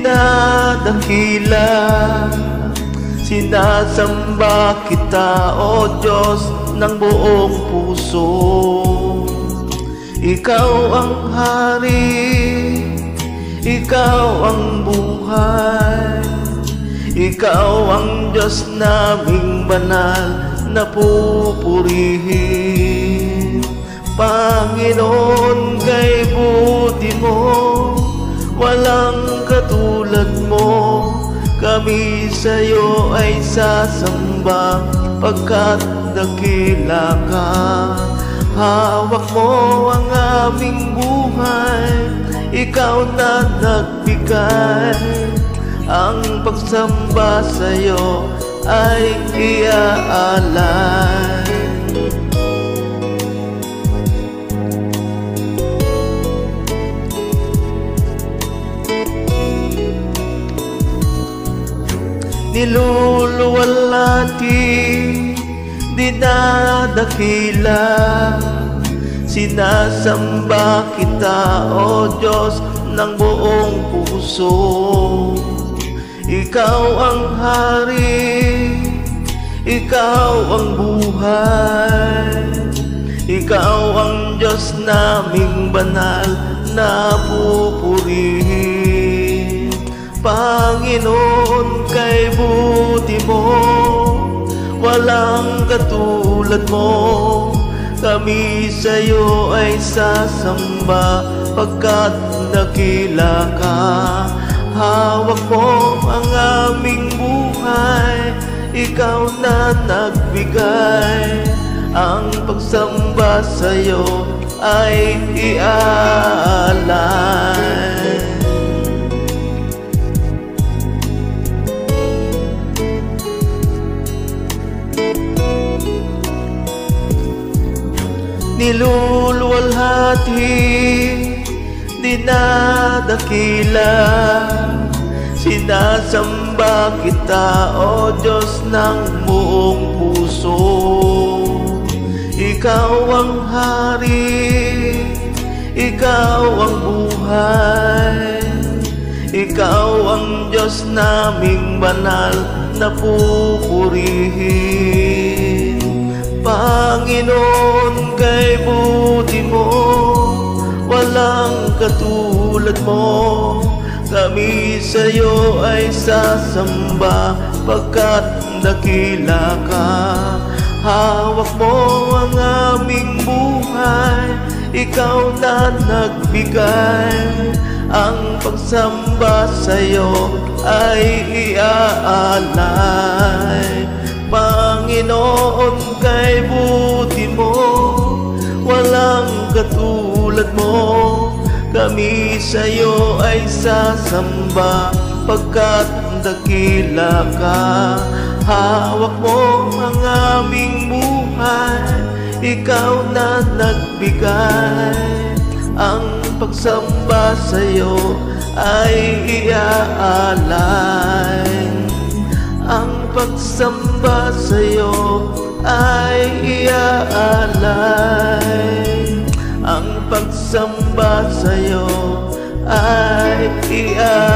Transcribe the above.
dinadakila. Sinasamba kita, O Diyos, ng buong puso. Ikaw ang hari, ikaw ang buhay, ikaw ang Diyos naming banal na pupurihin. Panginoon, kay buti mo, walang katulad mo. Kami sa'yo ay sasamba pagkat dakila ka. Hawak mo ang aming buhay, ikaw na nagbigay. Ang pagsamba sa'yo ay iaalay. Niluluwalhati, dinadakila. Sinasamba kita, O Diyos, ng buong puso. Ikaw ang hari, ikaw ang buhay, ikaw ang Diyos naming banal na pupurihin. Panginoon, kay buti mo, walang katulad mo. Kami sa'yo ay sasamba pagkat dakila ka. Hawak mo ang aming buhay, ikaw na nagbigay. Ang pagsamba sa'yo ay iaalay. Niluluwalhati, dinadakila. Sinasamba kita, O Diyos, ng buong puso. Ikaw ang hari, ikaw ang buhay, ikaw ang Diyos naming banal na pupurihin. Panginoon, kay buti mo, walang katulad mo. Kami sa'yo ay sasamba pagkat dakila ka. Hawak mo ang aming buhay, ikaw na nagbigay. Ang pagsamba sa'yo ay iaalay. Panginoon, kay buti mo, walang katulad mo. Kami sa'yo ay sasamba pagkat dakila ka. Hawak mo ang aming buhay, ikaw na nagbigay. Ang pagsamba sa'yo ay iaalay. Ang pagsamba sa'yo ay iaalay. Ang pagsamba sa'yo ay iaalay.